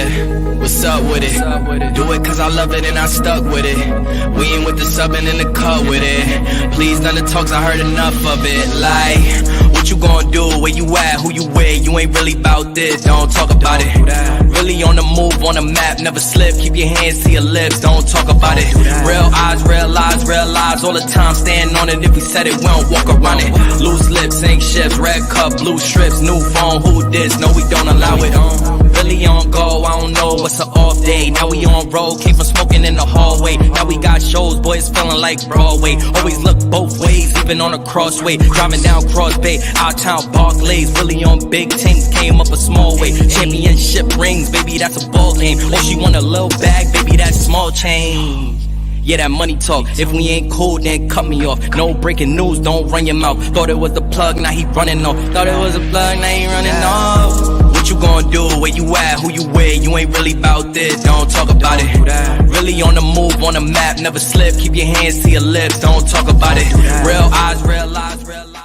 Yeah, what's up with it? Do it cause I love it and I stuck with it. We ain't with the subbing in the cut with it. Please none of the talks, I heard enough of it. Like, what you gonna do? Where you at? Who you with? You ain't really about this, don't talk about it. Really on the move, on the map, never slip. Keep your hands to your lips, don't talk about it. Real eyes, real lies all the time. Stand on it, if we said it, we don't walk around it. Loose lips, ain't ships, red cup, blue strips, new phone, who this? No, we don't allow it. Really on go, I don't know what's an off day. Now we on road, came from smoking in the hallway. Now we got shows, boys feeling like Broadway. Always look both ways, even on a crossway. Driving down Cross Bay, out town Barclays. Really on big things, came up a small way. Championship rings, baby, that's a ball game. Oh, she want a little bag, baby, that's small change. Yeah, that money talk. If we ain't cool, then cut me off. No breaking news, don't run your mouth. Thought it was the plug, now he running off. Thought it was a plug, now he running off. What you gonna do? Where you at? Who you with? You ain't really about this, don't talk about it. Really on the move, on the map, never slip. Keep your hands to your lips, don't talk about it. Real eyes, real lies, real lies.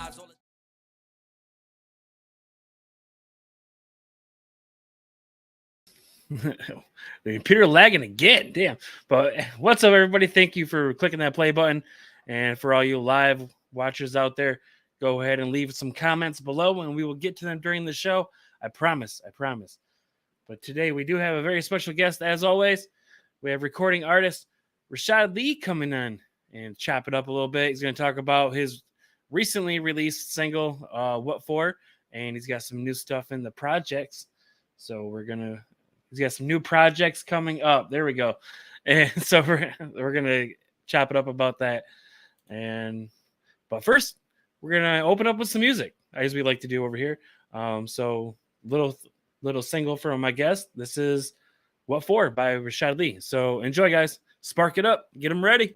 Peter lagging again, damn. But what's up, everybody? Thank you for clicking that play button, and for all you live watchers out there, go ahead and leave some comments below and we will get to them during the show. I promise. But today we do have a very special guest, as always. We have recording artist Rashaad Lee coming in and chop it up a little bit. He's going to talk about his recently released single, What For, and he's got some new stuff in the projects. So he's got some new projects coming up. There we go. And so we're going to chop it up about that. But first, we're going to open up with some music, as we like to do over here. So little single from my guest. This is What For by Rashaad Lee. So enjoy, guys. Spark it up. Get them ready.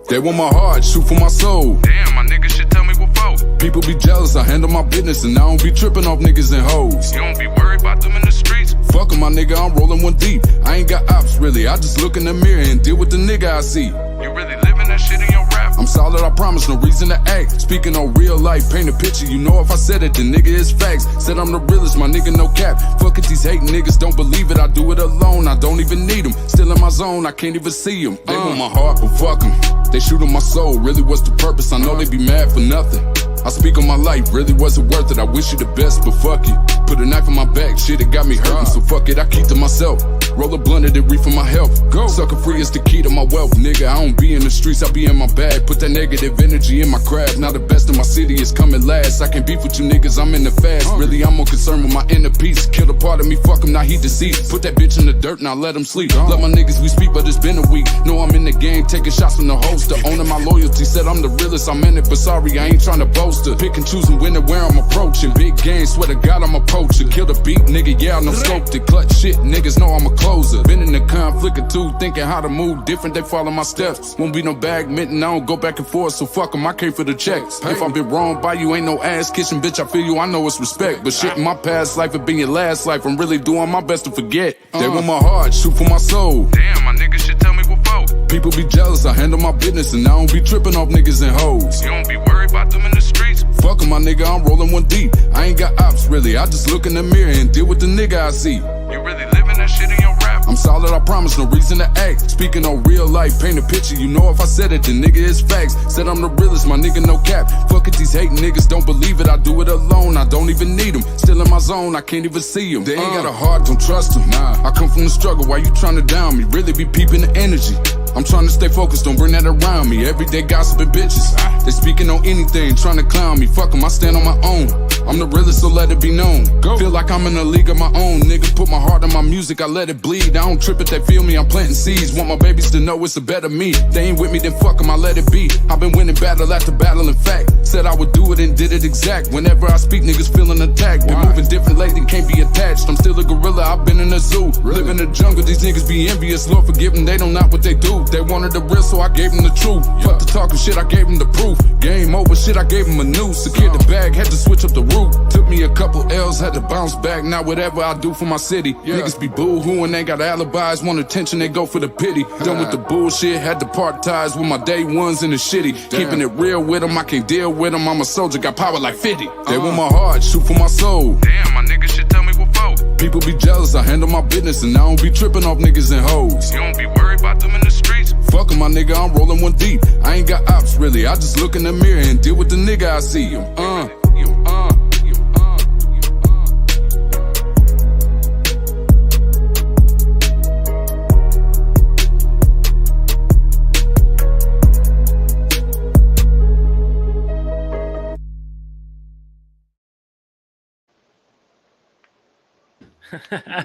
They want my heart, shoot for my soul. Damn, my niggas should tell me what for. People be jealous, I handle my business, and I don't be tripping off niggas and hoes. You don't be worried about them in the streets. Fuck 'em, my nigga, I'm rolling one deep. I ain't got ops, really, I just look in the mirror and deal with the nigga I see. You really living that shit in your rap. I'm solid, I promise, no reason to act. Speaking on real life, paint a picture, you know if I said it, the nigga is facts. Said I'm the realest, my nigga no cap. Fuck it, these hating niggas don't believe it, I do it alone, I don't even need them. Still in my zone, I can't even see them. They want my heart, but fuck 'em. They shoot on my soul, really what's the purpose? I know they be mad for nothing. I speak on my life, really wasn't worth it. I wish you the best, but fuck it. Put a knife in my back, shit, it got me hurting, so fuck it, I keep to myself. Roll a blunt and reef for my health. Go. Sucker free is the key to my wealth, nigga. I don't be in the streets, I be in my bag. Put that negative energy in my craft. Now the best in my city is coming last. I can't beef with you niggas, I'm in the fast. Really, I'm more concerned with my inner peace. Kill a part of me, fuck him, now he deceased. Put that bitch in the dirt, now let him sleep. Love my niggas, we speak, but it's been a week. Know I'm in the game, taking shots from the holster. Owning my loyalty, said I'm the realest, I'm in it, but sorry, I ain't trying to boast her. Pick and choose and win it where I'm approaching. Big game, swear to God, I'm a poacher. Kill the beat, nigga, yeah, I know scoped it. Clutch shit, niggas know I'm a closer. Been in the conflict or two, thinking how to move different, they follow my steps. Won't be no badminton, I don't go back and forth, so fuck 'em, I came for the checks. If I've been wrong by you, ain't no ass kissing, bitch, I feel you, I know it's respect. But shit in my past life, it been your last life, I'm really doing my best to forget. They want my heart, shoot for my soul. Damn, my niggas should tell me what for. People be jealous, I handle my business, and I don't be tripping off niggas and hoes. You don't be worried about them in the streets. Fuck 'em, my nigga, I'm rolling one deep. I ain't got ops, really, I just look in the mirror and deal with the nigga I see. You really living that shit in your rap. I'm solid, I promise, no reason to act. Speaking on real life, paint a picture, you know if I said it, the nigga is facts. Said I'm the realest, my nigga no cap. Fuck it, these hating niggas don't believe it, I do it alone, I don't even need them. Still in my zone, I can't even see them. They ain't got a heart, don't trust them. Nah, I come from the struggle, why you trying to down me? Really be peeping the energy. I'm trying to stay focused, don't bring that around me. Everyday gossiping bitches, they speaking on anything, trying to clown me. Fuck 'em, I stand on my own. I'm the realest, so let it be known. Feel like I'm in a league of my own, nigga. Put my heart in my music, I let it bleed. I don't trip if they feel me, I'm planting seeds. Want my babies to know it's a better me. They ain't with me, then fuck 'em, I let it be. I've been winning battle after battle, in fact. Said I would do it and did it exact. Whenever I speak, niggas feeling attacked. Been moving different lately, can't be attached. I'm still a gorilla, I've been in the zoo. Live in the jungle, these niggas be envious. Lord forgive them, they don't know what they do. They wanted the real, so I gave them the truth. Fuck the talking shit, I gave them the proof. Game over shit, I gave them a noose. Secured the bag, had to switch up the root. Took me a couple L's, had to bounce back. Now whatever I do for my city. Niggas be boo-hooing, ain't got alibis. Want attention, they go for the pity. Done with the bullshit, had to part ties with my day ones in the shitty. Keeping it real with them, I can't deal with them. I'm a soldier, got power like 50. They want my heart, shoot for my soul. Damn, my nigga should tell me what for. People be jealous, I handle my business, and I don't be tripping off niggas and hoes. You don't be worried about them in the streets. Fuck 'em, my nigga, I'm rolling one deep. I ain't got ops really, I just look in the mirror and deal with the nigga I see.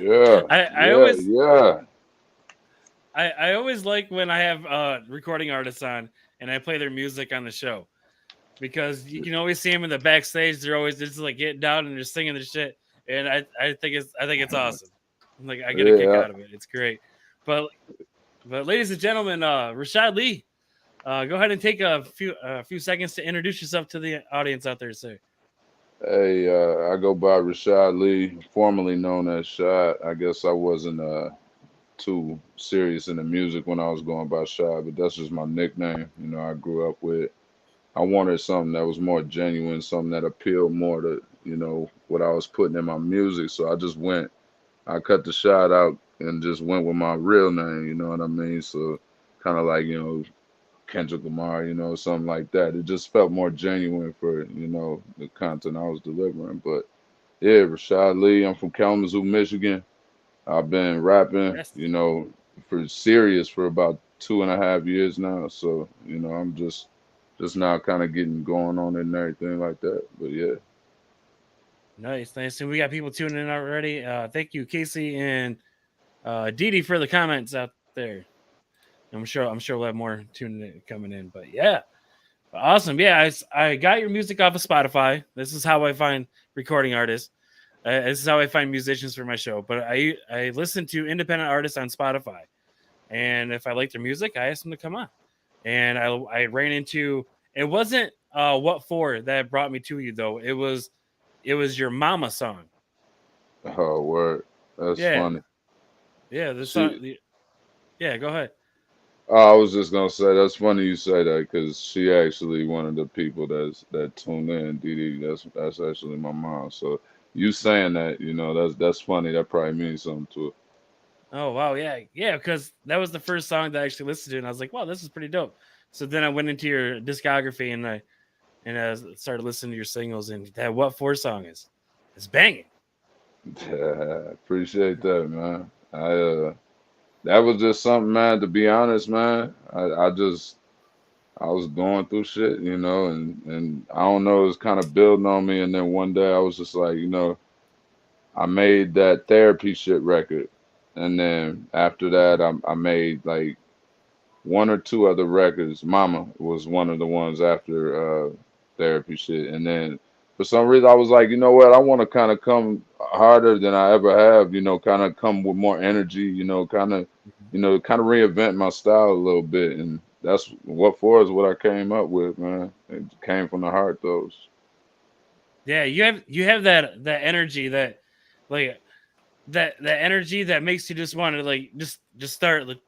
Yeah. I always like when I have recording artists on and I play their music on the show, because you can always see them in the backstage. They're always just like getting down and they're singing their shit, and I think it's awesome. Like, I get a kick out of it. It's great. But ladies and gentlemen, Rashaad Lee, go ahead and take a few seconds to introduce yourself to the audience out there, sir. Hey, I go by Rashaad Lee, formerly known as Shad. I guess I wasn't too serious in the music when I was going by Shad, but that's just my nickname. You know, I grew up with. I wanted something that was more genuine, something that appealed more to, you know, what I was putting in my music. So I cut the Shad out and just went with my real name. You know what I mean? So kind of like, you know, Kendrick Lamar, you know, something like that. It just felt more genuine for, you know, the content I was delivering. But yeah, Rashaad Lee, I'm from Kalamazoo, Michigan. I've been rapping, Yes. you know, for serious for about 2.5 years now. So, you know, I'm just now kind of getting going on it and everything like that. But yeah. Nice. And we got people tuning in already. Thank you, Casey and Dee Dee, for the comments out there. I'm sure we'll have more coming in. But yeah, awesome. Yeah, I got your music off of Spotify. This is how I find recording artists. This is how I find musicians for my show. But I listen to independent artists on Spotify, and if I like their music, I ask them to come on. And I ran into, it wasn't What For that brought me to you though. It was your Mama song. Oh, word. That's funny. Yeah, the song. Yeah, go ahead. I was just gonna say that's funny you say that because she actually one of the people that tune in. Dee Dee, that's actually my mom. So you saying that, you know, that's funny. That probably means something to her. Oh wow, yeah, because that was the first song that I actually listened to, and I was like, wow, this is pretty dope. So then I went into your discography and I started listening to your singles, and that What For song is banging. Yeah, appreciate that, man. That was just something, man. To be honest, man, I was going through shit, you know, and I don't know, it was kind of building on me, and then one day I was just like, you know, I made that therapy shit record, and then after that, I made like one or two other records. Mama was one of the ones after therapy shit, and then for some reason I was like, you know what, I want to kind of come harder than I ever have, you know, kind of come with more energy, you know, kind of reinvent my style a little bit, and that's What For is what I came up with, man. It came from the heart, those. Yeah, you have that energy that, like, that energy that makes you just want to like just start like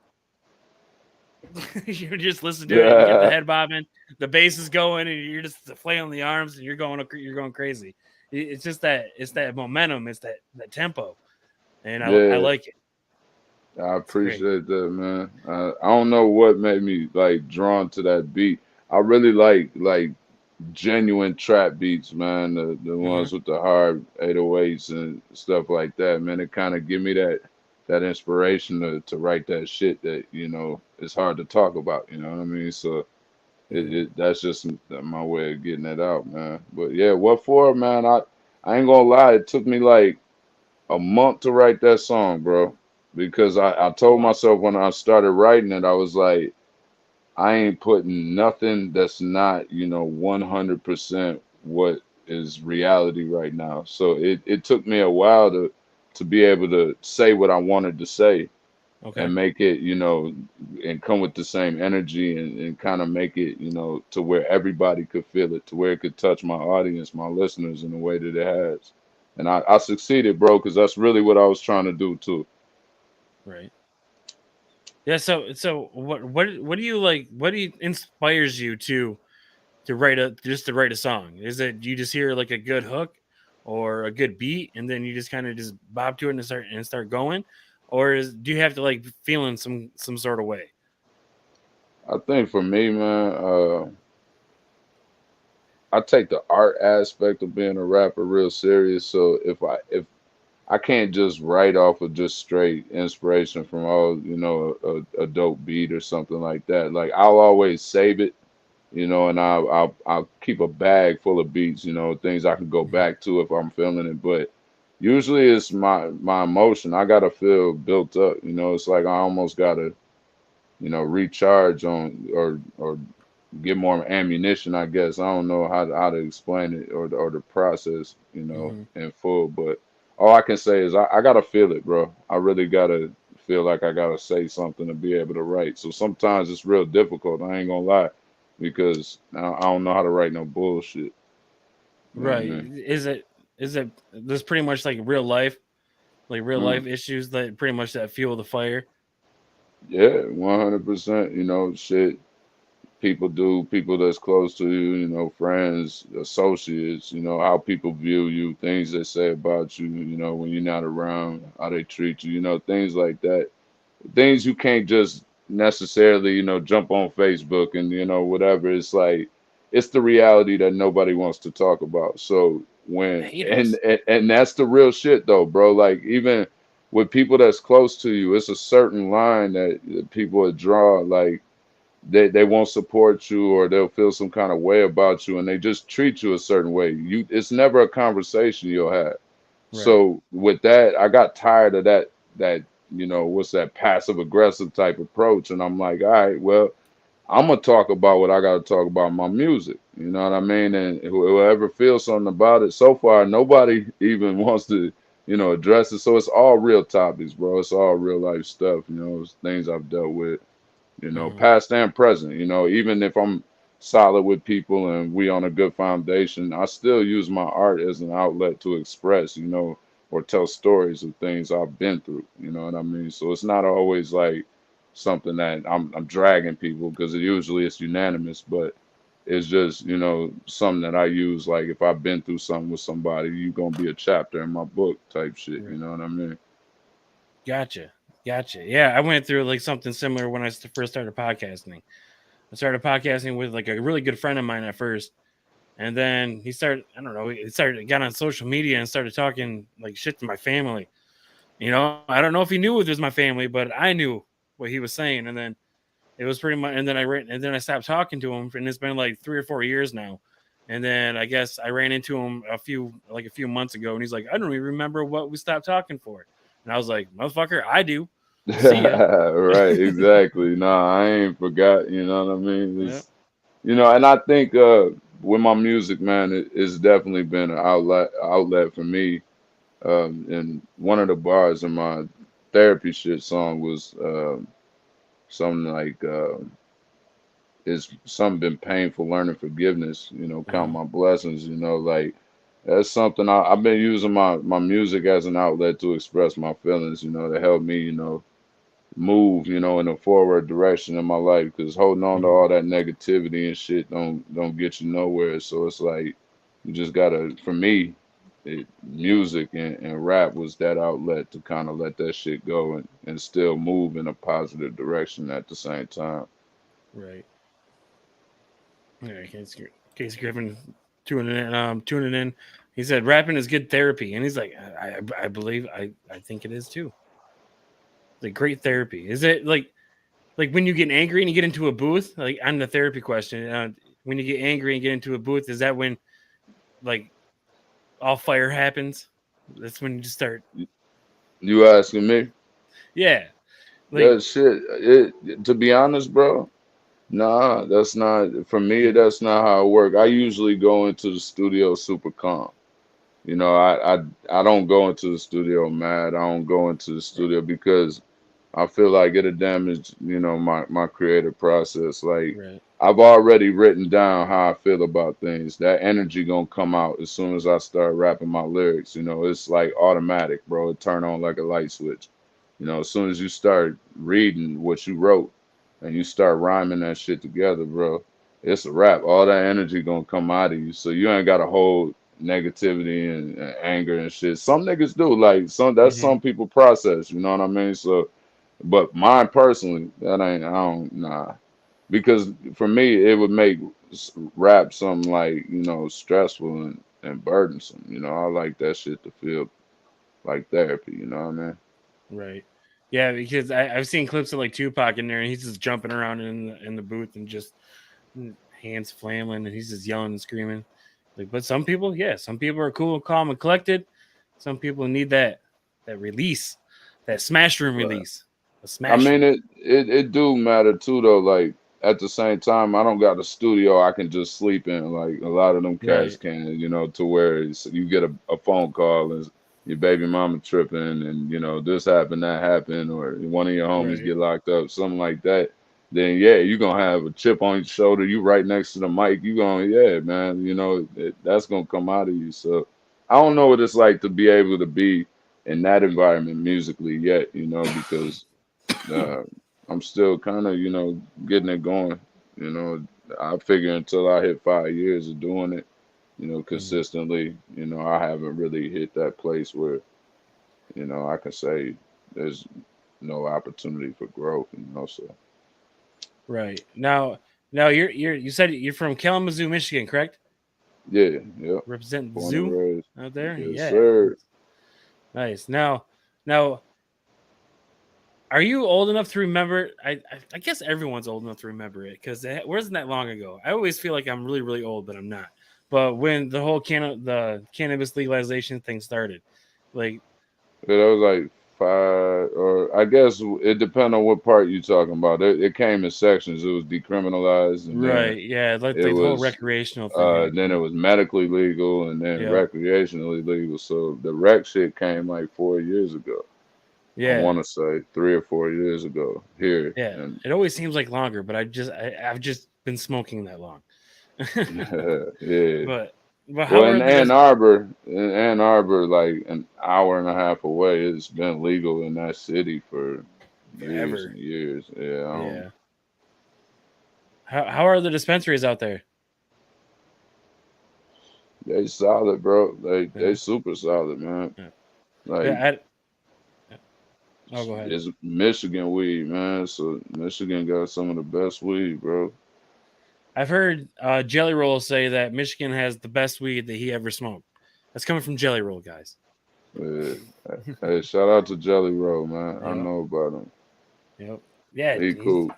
you just listen to it, and you get the head bobbing, the bass is going, and you're just flailing the arms, and you're going crazy. It's just that momentum, it's that tempo, and I like it. I appreciate that, man. I don't know what made me like drawn to that beat. I really like genuine trap beats, man. The ones with the hard 808s and stuff like that, man. It kind of give me that inspiration to write that shit that, you know, it's hard to talk about. You know what I mean? So that's just my way of getting it out, man. But yeah, What For, man? I ain't gonna lie. It took me like a month to write that song, bro. Because I told myself when I started writing it, I was like, I ain't putting nothing that's not, you know, 100% what is reality right now. So it took me a while to be able to say what I wanted to say. Okay. and make it, and come with the same energy and kind of make it, to where everybody could feel it, to where it could touch my audience, my listeners in the way that it has. And I succeeded, bro, because that's really what I was trying to do too. Right. Yeah. So what do you like? What do you inspires you to write a song? Is it you just hear like a good hook or a good beat and then you just kind of just bob to it and start going, or do you have to like feel in some sort of way? I think for me, man, I take the art aspect of being a rapper real serious. So if I can't just write off of just straight inspiration from a dope beat or something like that. Like I'll always save it, and I'll keep a bag full of beats, things I can go Mhm. back to if I'm feeling it. But usually it's my emotion. I gotta feel built up, It's like I almost gotta, recharge on or get more ammunition, I guess. I don't know how to explain it or the process, Mhm. in full. But all I can say is I gotta feel it, bro. I really gotta feel like I gotta say something to be able to write. So sometimes it's real difficult. I ain't gonna lie, because I don't know how to write no bullshit. You know what I Right. mean? Is it there's pretty much like real Mm. life issues that pretty much that fuel the fire? Yeah, 100%. Shit. People that's close to you, friends, associates, how people view you, things they say about you, when you're not around, how they treat you, things like that. Things you can't just necessarily, jump on Facebook and, whatever. It's like it's the reality that nobody wants to talk about. So The when haters. and that's the real shit though, bro. Like even with people that's close to you, it's a certain line that people would draw, like they won't support you or they'll feel some kind of way about you and they just treat you a certain way. It's never a conversation you'll have. Right. So with that, I got tired of that, what's that passive aggressive type approach. And I'm like, all right, well, I'm gonna talk about what I gotta talk about in my music. You know what I mean? And whoever feels something about it, so far nobody even wants to, address it. So it's all real topics, bro. It's all real life stuff, it's things I've dealt with, Mhm. past and present. Even if I'm solid with people and we on a good foundation, I still use my art as an outlet to express, or tell stories of things I've been through. You know what I mean? So it's not always like something that I'm dragging people because usually it's unanimous, but it's just, something that I use. Like if I've been through something with somebody, you gonna be a chapter in my book type shit. You Right. know what I mean? Gotcha. Gotcha. Yeah, I went through like something similar when I first started podcasting. I started podcasting with like a really good friend of mine at first. And then he started, I don't know, got on social media and started talking like shit to my family. I don't know if he knew it was my family, but I knew what he was saying. And then it was pretty much, and then I stopped talking to him, and it's been like 3 or 4 years now. And then I guess I ran into him a few months ago, and he's like, I don't even remember what we stopped talking for. And I was like, motherfucker, I do. See ya. Right, exactly. Nah, I ain't forgot, you know what I mean? Yeah. And I think with my music, man, it's definitely been an outlet for me. And one of the bars in my therapy shit song was something like it's something been painful learning forgiveness, count Hmm. my blessings, like that's something I've been using my music as an outlet to express my feelings, to help me, move, in a forward direction in my life. Because holding on to Hmm. all that negativity and shit don't get you nowhere. So it's like you just gotta. For me, music and rap was that outlet to kind of let that shit go and still move in a positive direction at the same time. Right. Yeah, Case Griffin tuning in. He said rapping is good therapy, and he's like, I believe I think it is too. Like great therapy. Is it like when you get angry and you get into a booth? Like on the therapy question, when you get angry and get into a booth, is that when like all fire happens? That's when you just start. You asking me? Yeah, like That shit. To be honest, bro. Nah, that's not for me. yeah. That's not how it work. I usually go into the studio super calm. I don't go into the studio mad. I don't go into the Right. studio because I feel like it'll damage, my creative process. Like Right. I've already written down how I feel about things. That energy gonna come out as soon as I start rapping my lyrics. It's like automatic, bro. It turn on like a light switch. As soon as you start reading what you wrote and you start rhyming that shit together, bro, it's a wrap. All that energy gonna come out of you. So you ain't gotta hold negativity and anger and shit. Some niggas do. Like that's Mm-hmm. some people process, you know what I mean? So but mine personally, that ain't, I don't, nah. Because for me, it would make rap something like, stressful and burdensome. I like that shit to feel like therapy, you know what I mean? Right. Yeah, because I've seen clips of like Tupac in there, and he's just jumping around in the booth and just hands flailing, and he's just yelling and screaming. Like, but some people, yeah, some people are cool, calm, and collected. Some people need that release, that smash room Right. release, a I smash mean, room. it do matter too, though. Like at the same time, I don't got a studio I can just sleep in. Like a lot of them cats Right. can, to where you get a phone call and your baby mama tripping, and this happened, that happened, or one of your homies Right. get locked up, something like that. Then yeah, you gonna have a chip on your shoulder. You right next to the mic. You gonna yeah, man. That's gonna come out of you. So I don't know what it's like to be able to be in that environment musically yet. Because uh, I'm still kind of, getting it going. You know, I figure until I hit 5 years of doing it, Mhm. consistently, I haven't really hit that place where, I can say there's no opportunity for growth, so Right. Now you said you're from Kalamazoo, Michigan, correct? yeah, yep. Represent the Born and zoo raised. out there. Yes, Yeah. sir. Nice. Now, are you old enough to remember? I guess everyone's old enough to remember it because it wasn't that long ago. I always feel like I'm really really old, but I'm not. But when the whole the cannabis legalization thing started, like Yeah, that was like five, or I guess it depends on what part you're talking about. It came in sections. It was decriminalized, and then right, yeah, like it the whole was recreational thing then it happened. was medically legal, and then Yep. recreationally legal. So the rec shit came like 4 years ago. I Yeah. want to say 3 or 4 years ago here, Yeah. and It always seems like longer, but I've just been smoking that long. yeah. but but how Well, are the In Ann Arbor, like an hour and a half away, it's been legal in that city for years forever? and years. Yeah, I don't. Yeah. How are the dispensaries out there? They solid, bro. They Yeah. super solid, man. Yeah. Like Yeah. I'll go ahead. it's Michigan weed, man. So Michigan got some of the best weed, bro. I've heard Jelly Roll say that Michigan has the best weed that he ever smoked. That's coming from Jelly Roll, guys. Yeah. Hey, shout out to Jelly Roll, man. I Yep. know about him. Yep. Yeah. He cool.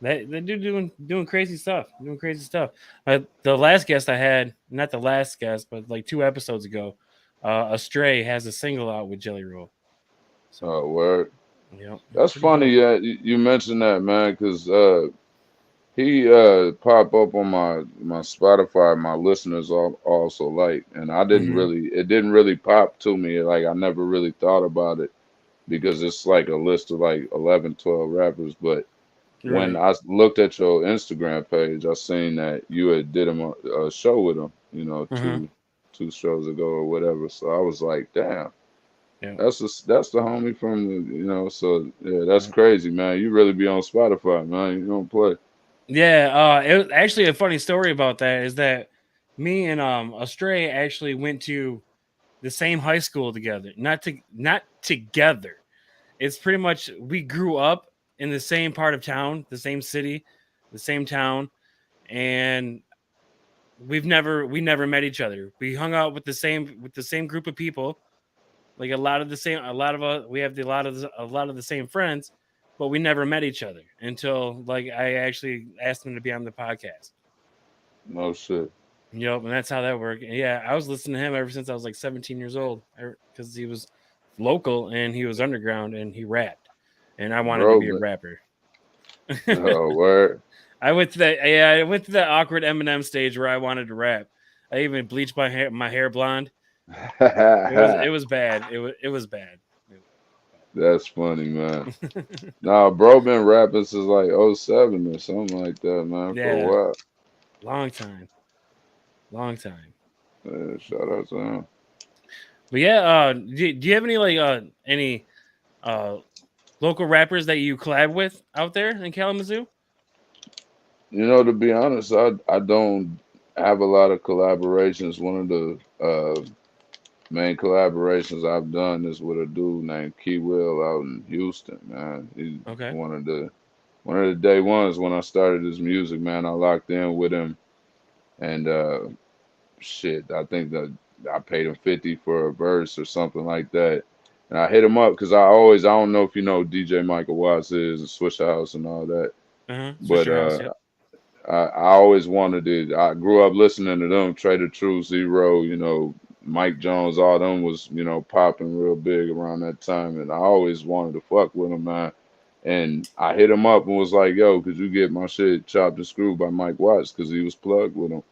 They do doing crazy stuff. Doing crazy stuff. The last guest I had, not the last guest, but like 2 episodes ago, Astray has a single out with Jelly Roll. So Oh, word. yep, That's pretty funny. dope. Yeah, you mentioned that, man, because he pop up on my Spotify. My listeners all also like, and Hmm. it didn't really pop to me. Like I never really thought about it because it's like a list of like 11, 12 rappers. But when Right. I looked at your Instagram page, I seen that you had did a show with him, Uh-huh. two shows ago or whatever. So I was like, damn, Yeah. that's the homie from the, So yeah, that's crazy, man. You really be on Spotify, man. You don't play. Yeah, it was actually a funny story about that is that me and Astray actually went to the same high school together. Not together. It's pretty much we grew up in the same part of town, the same city, the same town, and we never met each other. We hung out with the same group of people, like a lot of us we have a lot of the same friends, but we never met each other until like I actually asked him to be on the podcast. No shit. Yep, and that's how that worked. And yeah, I was listening to him ever since I was like 17 years old because he was local and he was underground and he rapped, and I wanted to Bro, be a man. rapper. Oh, word. I went to that awkward Eminem stage where I wanted to rap. I even bleached my hair blonde. It was bad. It was bad. That's funny, man. Nah, bro, been rapping since like '07 or something like that, man, for a Yeah, while. long time, long time. Yeah, shout out to him. But yeah, do you have any uh local rappers that you collab with out there in Kalamazoo? You know, to be honest, I don't have a lot of collaborations. One of the main collaborations I've done is with a dude named Key Will out in Houston, man. He's Okay. one of the day ones when I started this music, man. I locked in with him, and shit, I think that I paid him 50 for a verse or something like that. And I hit him up because I don't know if you know who DJ Michael Watts is and Swisher House and all that, but Swisher House. Yep. I always wanted to. I grew up listening to them, Trader True, Zero, Mike Jones, all them was, popping real big around that time, and I always wanted to fuck with them, man. And I hit him up and was like, "Yo, could you get my shit chopped and screwed by Mike Watts?" Because he was plugged with him.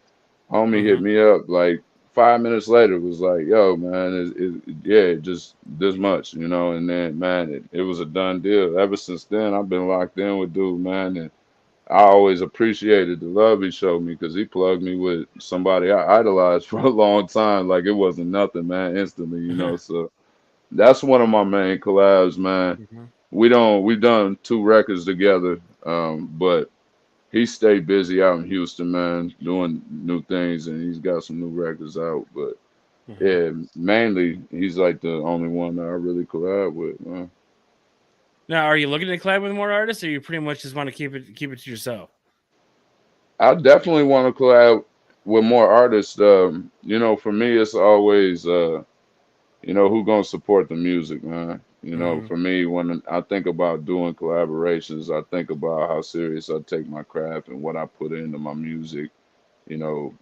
Homie hit Mm-hmm. me up like 5 minutes later, was like, "Yo, man, yeah, just this much, And then, man, it was a done deal. Ever since then, I've been locked in with dude, man, and I always appreciated the love he showed me because he plugged me with somebody I idolized for a long time. Like it wasn't nothing, man, instantly. So that's one of my main collabs, man. Mm-hmm. We done 2 records together, but he stayed busy out in Houston, man, doing new things, and he's got some new records out. But Mm-hmm. yeah, mainly he's like the only one that I really collab with, man. Now, are you looking to collab with more artists, or you pretty much just want to keep it to yourself? I definitely want to collab with more artists. For me, it's always, who gonna support the music, man. Mm-hmm. For me, when I think about doing collaborations, I think about how serious I take my craft and what I put into my music. You know,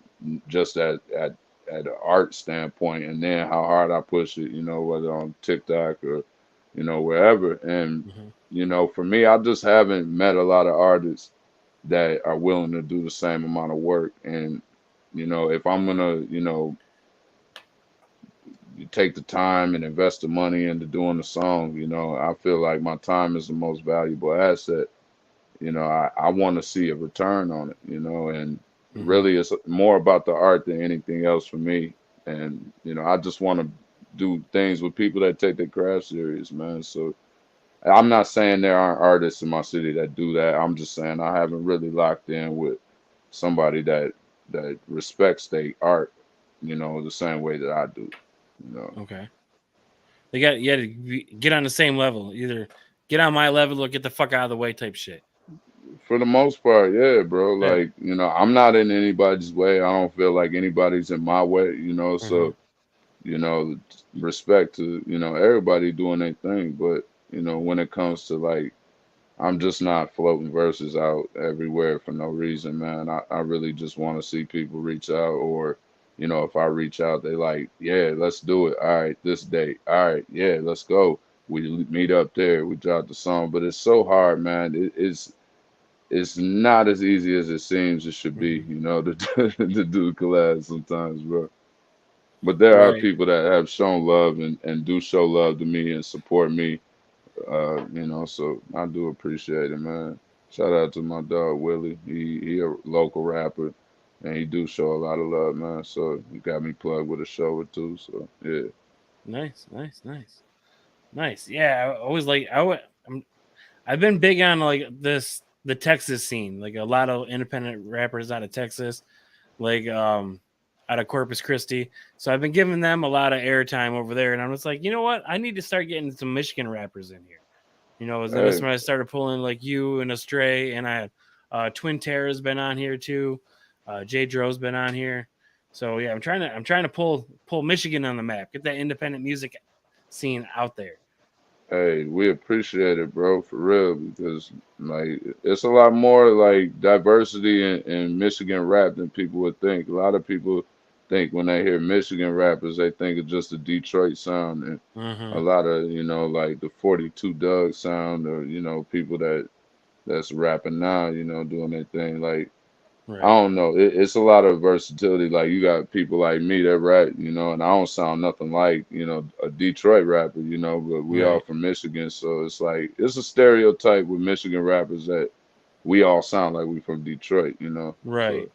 just at an art standpoint, and then how hard I push it. Whether on TikTok or wherever. And Mm-hmm. for me, I just haven't met a lot of artists that are willing to do the same amount of work. And, if I'm gonna, you take the time and invest the money into doing the song, I feel like my time is the most valuable asset. I want to see a return on it, and Mm-hmm. really it's more about the art than anything else for me. And, I just want to do things with people that take their craft serious, man. So I'm not saying there aren't artists in my city that do that. I'm just saying I haven't really locked in with somebody that respects their art, the same way that I do. You know, Okay. You got to get on the same level. Either get on my level or get the fuck out of the way, type shit. for the most part, yeah, bro. Yeah. Like, I'm not in anybody's way. I don't feel like anybody's in my way. Mm-hmm. So respect to everybody doing their thing. But when it comes to like I'm just not floating verses out everywhere for no reason, man. I really just want to see people reach out or, if I reach out, they like, yeah, let's do it. All right, this date. All right, yeah, let's go. We meet up there. We drop the song, but it's so hard, man. It's not as easy as it seems it should be, Mm-hmm. to do collabs sometimes, bro. But there are Right. people that have shown love and do show love to me and support me, so I do appreciate it, man. Shout out to my dog Willie. He a local rapper, and he do show a lot of love, man. So he got me plugged with a show or two. So yeah, Nice. Nice. Nice. Nice. Yeah. I always like. I've been big on like the Texas scene. Like a lot of independent rappers out of Texas, like out of Corpus Christi. So I've been giving them a lot of airtime over there, and I'm just like, you know what? I need to start getting some Michigan rappers in here. Then that's hey, when I started pulling like you and Astray, and I Twin Terror's been on here too. Jay Dro's been on here. So yeah, I'm trying to pull Michigan on the map, get that independent music scene out there. hey, we appreciate it, bro, for real, because like it's a lot more like diversity in Michigan rap than people would think. A lot of people think when they hear Michigan rappers, they think of just the Detroit sound and a Mm-hmm. lot of like the 42 Doug sound or people that's rapping now, doing their thing. Like I don't know. It's a lot of versatility. Like you got people like me that rap, you know, and I don't sound nothing like, you know, a Detroit rapper, you know, but we all Right. from Michigan, so it's like it's a stereotype with Michigan rappers that we all sound like we from Detroit, you know. Right. So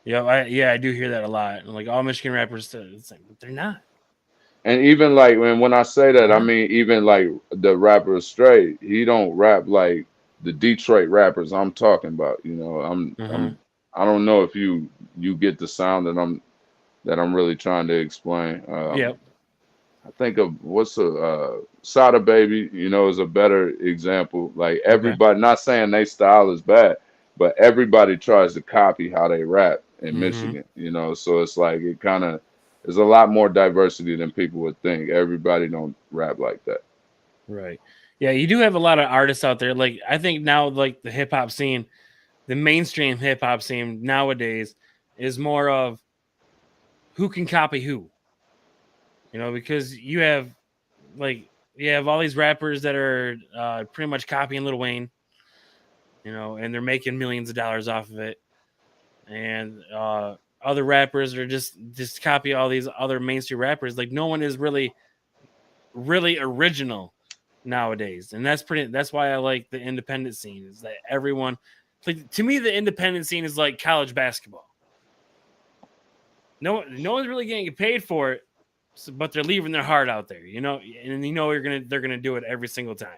Yeah, I do hear that a lot. Like all Michigan rappers, it's like they're not. and even like when I say They're that, I not. mean even like the rapper Straight, he don't rap like the Detroit rappers I'm talking about, you know. Uh-huh. I don't know if you get the sound that I'm really trying to explain. Yep. I think of what's a Sada Baby, you know, is a better example. Like Okay. everybody, not saying they style is bad, but everybody tries to copy how they rap in Mm-hmm. Michigan, you know. So it's like it kind of there's a lot more diversity than people would think. Everybody don't rap like that. Right. Yeah, you do have a lot of artists out there. Like I think now, like the hip hop scene, the mainstream hip hop scene nowadays is more of who can copy who. Because you have all these rappers that are pretty much copying Lil Wayne, and they're making millions of dollars off of it. And other rappers are just copy all these other mainstream rappers. Like no one is really original nowadays, and that's why I like the independent scene. Is that everyone? Like to me, the independent scene is like college basketball. No one's really getting paid for it, but they're leaving their heart out there, and they're gonna do it every single time.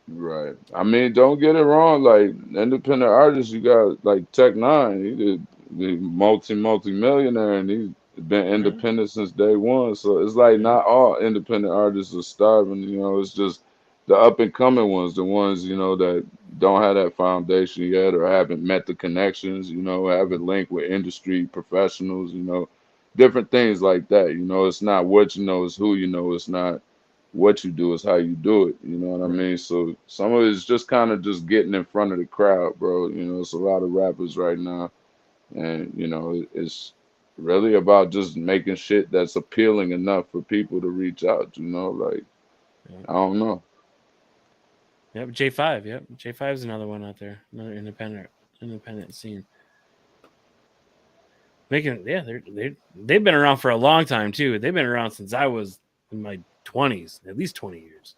Right. I mean, don't get it wrong. Like independent artists, you got like Tech Nine. He did the multi millionaire, and he's been Yeah. independent since day one. So it's like Yeah. not all independent artists are starving. You know, it's just the up and coming ones, the ones you know that don't have that foundation yet or haven't met the connections. You know, haven't linked with industry professionals. You know, different things like that. You know, it's not what you know, it's who you know. It's not what you do is how you do it. You know what I Right. mean? So some of it's just kind of just getting in front of the crowd, bro. You know, it's a lot of rappers right now, and you know, it's really about just making shit that's appealing enough for people to reach out. You know, like Yeah. I don't know. Yep. J5. Yep. J5 is another one out there. Another independent scene. They've been around for a long time too. They've been around since I was in my 20s, at least 20 years.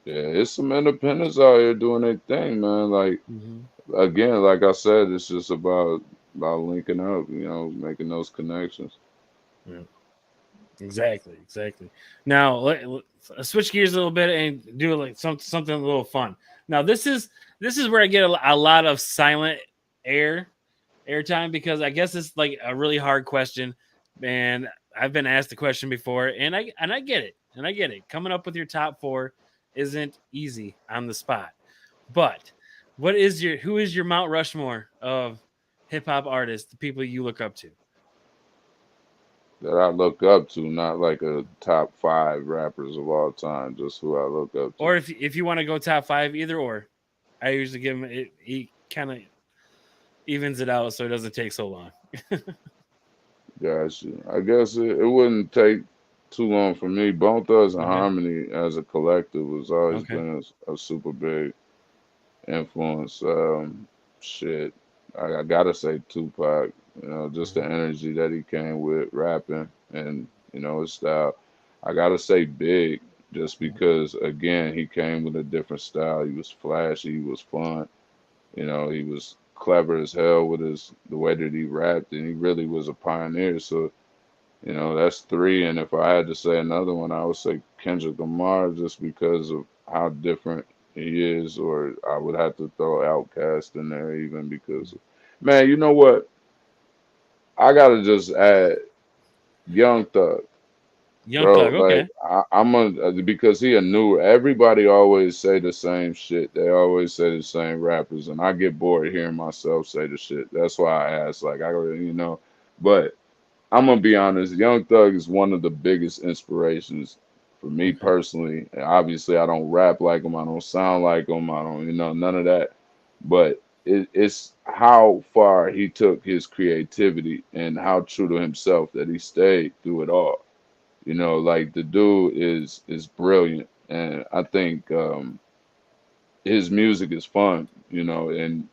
Yeah, it's some independents out here doing their thing, man. Like Mm-hmm. again, like I said, it's just about linking up. You know, making those connections. Yeah. Exactly. Now let's switch gears a little bit and do like something a little fun. Now this is where I get a lot of silent airtime because I guess it's like a really hard question, and I've been asked the question before, and I get it, Coming up with your top four isn't easy on the spot, but who is your Mount Rushmore of hip hop artists, the people you look up to? That I look up to, not like a top five rappers of all time, just who I look up to. Or if you want to go top five, either or. I usually give him it. He kind of evens it out so it doesn't take so long. Gotcha. I guess it wouldn't take too long for me. Bone Thugs and Okay. Harmony as a collective has always Okay. been a super big influence. Shit, I gotta say Tupac. You know, just the Mhm. energy that he came with rapping and you know his style. I gotta say Big, just because again he came with a different style. He was flashy, he was fun. You know, he was clever as hell with the way that he rapped, and he really was a pioneer. So you know, that's three. And if I had to say another one, I would say Kendrick Lamar just because of how different he is, or I would have to throw Outkast in there even because, man, you know what? I gotta just add Young Thug, Young bro. Thug. Like Okay. I'm because he a newer. Everybody always say the same shit. They always say the same rappers, and I get bored hearing myself say the shit. That's why I ask. Like I really, you know, but. I'm gonna be honest. Young Thug is one of the biggest inspirations for me Okay. personally. And obviously, I don't rap like him. I don't sound like him. I don't, you know, none of that. But it's how far he took his creativity and how true to himself that he stayed through it all. You know, like the dude is brilliant, and I think his music is fun, and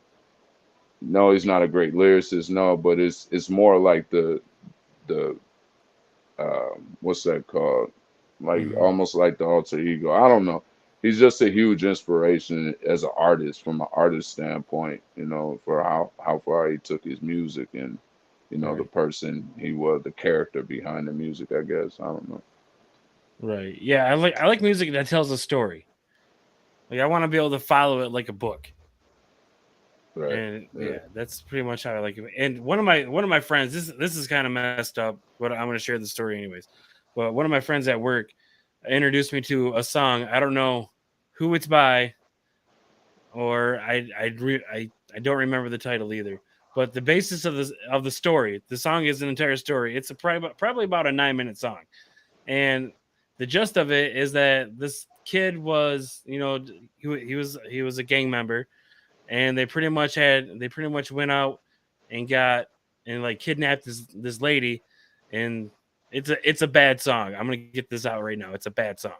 no, he's not a great lyricist, no, but it's more like the what's that called? Like Hmm. almost like the alter ego. I don't know. He's just a huge inspiration as an artist from an artist standpoint, for how far he took his music and the Right. person he was, the character behind the music, I guess. I don't know. Right. Yeah, I like music that tells a story. Like I want to be able to follow it like a book. Right. And Yeah. yeah, that's pretty much how I like it. And one of my friends, this is kind of messed up, but I'm going to share the story anyways. But one of my friends at work introduced me to a song. I don't know who it's by, or I don't remember the title either. But the basis of the story, the song is an entire story. It's probably about a 9-minute song, and the gist of it is that this kid was, he was a gang member, and they pretty much went out and got and like kidnapped this lady, and it's a bad song. I'm gonna get this out right now. It's a bad song,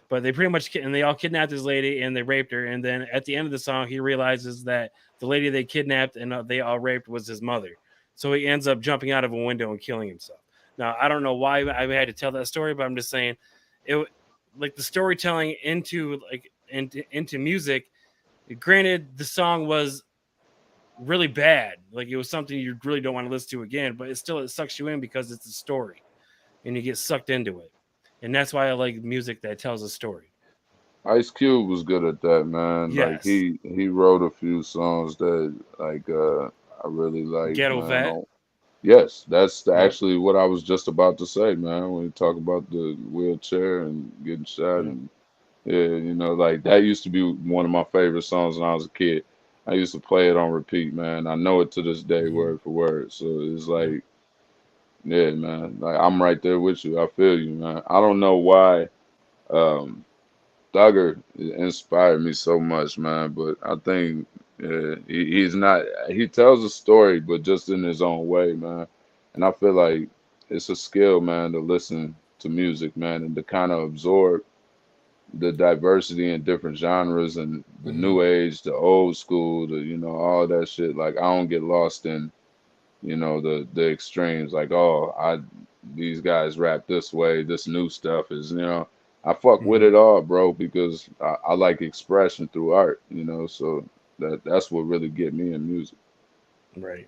but they all kidnapped this lady and they raped her, and then at the end of the song he realizes that the lady they kidnapped and they all raped was his mother. So he ends up jumping out of a window and killing himself. Now I don't know why I had to tell that story, but I'm just saying it, like the storytelling into music. Granted, the song was really bad. Like it was something you really don't want to listen to again, but it sucks you in because it's a story and you get sucked into it. And that's why I like music that tells a story. Ice Cube was good at that, man. Like Yes. he wrote a few songs that like I really like, Ghetto man. Vet. Oh, yes, that's Yep. actually what I was just about to say, man. When you talk about the wheelchair and getting shot, Yep. and yeah, like that used to be one of my favorite songs when I was a kid. I used to play it on repeat, man. I know it to this day, Hmm. word for word. So it's Yep. like, yeah, man. Like I'm right there with you. I feel you, man. I don't know why. Um, Thugger inspired me so much, man. But I think he's not. He tells a story, but just in his own way, man. And I feel like it's a skill, man, to listen to music, man, and to kind of absorb the diversity in different genres and the Hmm. new age, the old school, all that shit. Like I don't get lost in the extremes. Like these guys rap this way. This new stuff is I fuck with Hmm. it all, bro, because I like expression through art. So that's what really get me in music. Right.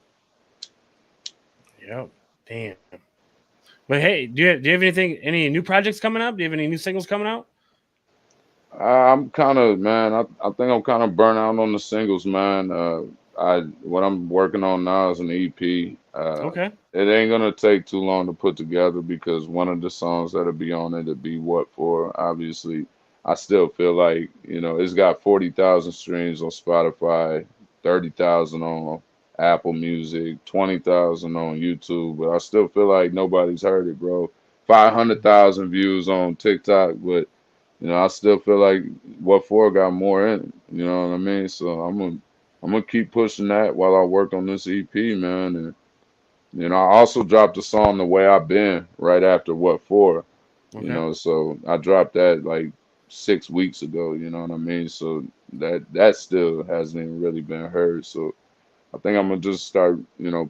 Yep. Damn. But hey, do you have any new projects coming up? Do you have any new singles coming out? I'm kind of man. I think I'm kind of burnt out on the singles, man. I what I'm working on now is an EP. Okay. It ain't gonna take too long to put together because one of the songs that'll be on it'll be "What For." Obviously, I still feel like it's got 40,000 streams on Spotify, 30,000 on Apple Music, 20,000 on YouTube, but I still feel like nobody's heard it, bro. 500,000 views on TikTok, but I still feel like what for got more in it. You know what I mean? So I'm gonna keep pushing that while I work on this EP, man. And I also dropped a song "The Way I've Been" right after what for. Okay. So I dropped that like 6 weeks ago. You know what I mean? So that still hasn't even really been heard. So I think I'm gonna just start,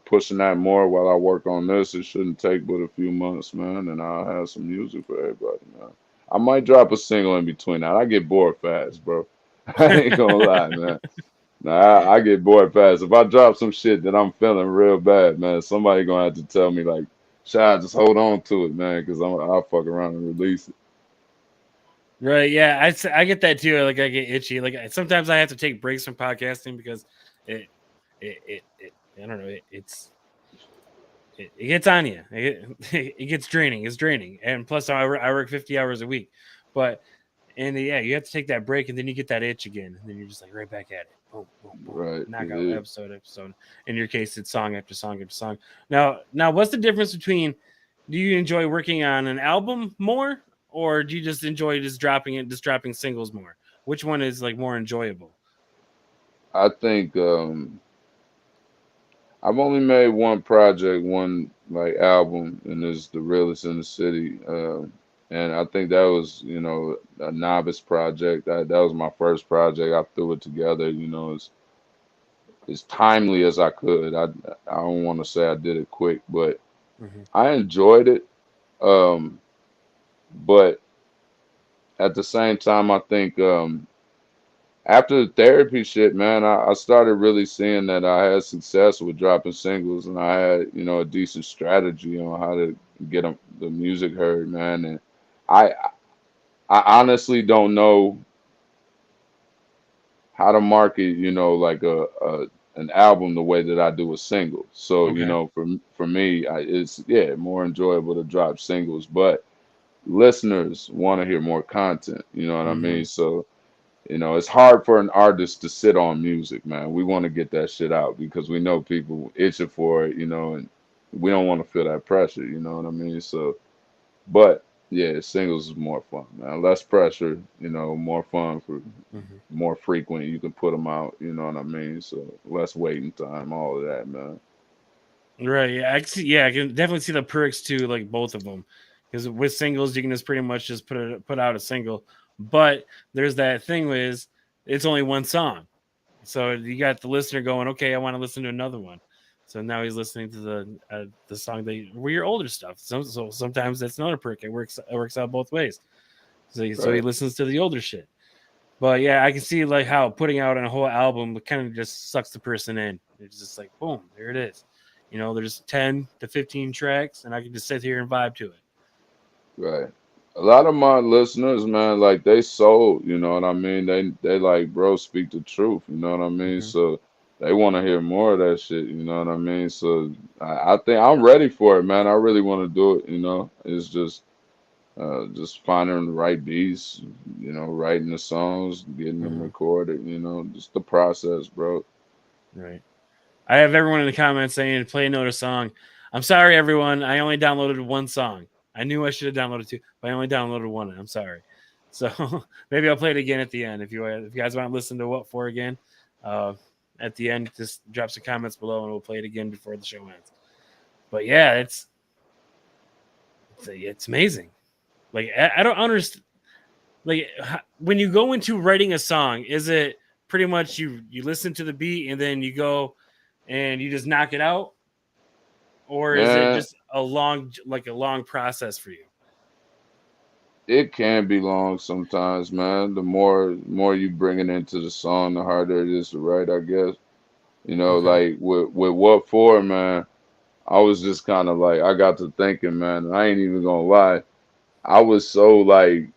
pushing that more while I work on this. It shouldn't take but a few months, man, and I'll have some music for everybody, man. I might drop a single in between that. I get bored fast, bro. I ain't gonna lie, man. Nah, I get bored fast. If I drop some shit that I'm feeling real bad, man, somebody gonna have to tell me like, "Shad, just hold on to it, man," because I'll fuck around and release it. Right. Yeah. I get that too. Like I get itchy. Like sometimes I have to take breaks from podcasting because it it I don't know. It gets on you. It gets draining. It's draining. And plus, I work 50 hours a week. But and yeah, you have to take that break, and then you get that itch again, and then you're just like right back at it. Boom, boom, boom. Right? Knockout Yeah. episode. In your case, it's song after song after song. Now, what's the difference between? Do you enjoy working on an album more, or do you just enjoy just dropping singles more? Which one is like more enjoyable? I think I've only made one project, one like album, and it's the realest in the city. and I think that was, a novice project. That was my first project. I threw it together, as timely as I could. I don't want to say I did it quick, but Hmm. I enjoyed it. Um, but at the same time, I think after the therapy shit, man, I started really seeing that I had success with dropping singles, and I had, a decent strategy on how to get 'em- the music heard, man. And I I honestly don't know how to market, like a an album the way that I do a single. So, Okay. for me, it's more enjoyable to drop singles, but listeners want to hear more content. You know what I Hmm. mean? So, it's hard for an artist to sit on music, man. We want to get that shit out because we know people itching for it, and we don't want to feel that pressure. You know what I mean? So, but yeah, singles is more fun, man. Less pressure, more fun for Hmm. more frequent. You can put them out. You know what I mean? So less waiting time, all of that, man. Right. Yeah. I can see. Yeah, I can definitely see the perks to like both of them, because with singles you can just pretty much just put out a single, but there's that thing with it's only one song, so you got the listener going, okay, I want to listen to another one. So now he's listening to the song that were your older stuff. So sometimes that's another perk. It works out both ways. So he Right, listens to the older shit. But yeah, I can see like how putting out a whole album kind of just sucks the person in. It's just like boom, there it is. There's 10 to 15 tracks, and I can just sit here and vibe to it. right. A lot of my listeners, man, like they sold. You know what I mean? They like, bro, speak the truth. You know what I mean? Hmm. So they want to hear more of that shit. You know what I mean? So I think I'm ready for it, man. I really want to do it. It's just finding the right beats, writing the songs, getting them Hmm. recorded, just the process, bro. Right. I have everyone in the comments saying play another song. I'm sorry, everyone. I only downloaded one song. I knew I should have downloaded two, but I only downloaded one. I'm sorry. So maybe I'll play it again at the end. If you guys want to listen to what for again, uh, at the end, just drop some comments below and we'll play it again before the show ends. But yeah, it's amazing. Like I don't understand. Like when you go into writing a song, is it pretty much you listen to the beat and then you go and you just knock it out, or is it Man, just a long process for you? it can be long sometimes, man. The more you bring it into the song, the harder it is to write, I guess. Okay. Like with what for, man. I was just kind of like I got to thinking, man. I ain't even gonna lie. I was so like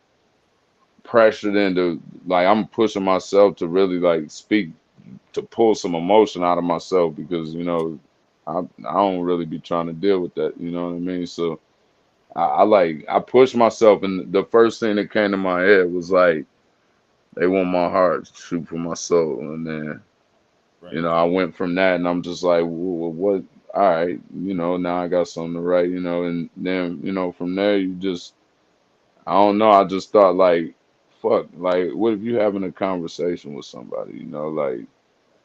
pressured into like I'm pushing myself to really like speak to pull some emotion out of myself because I don't really be trying to deal with that. You know what I mean? So I pushed myself, and the first thing that came to my head was like they want my heart, shoot for my soul, and then Right. I went from that, and I'm just like, well, what? All right, now I got something to write, and then from there you just I don't know. I just thought like, fuck, like what if you having a conversation with somebody, like.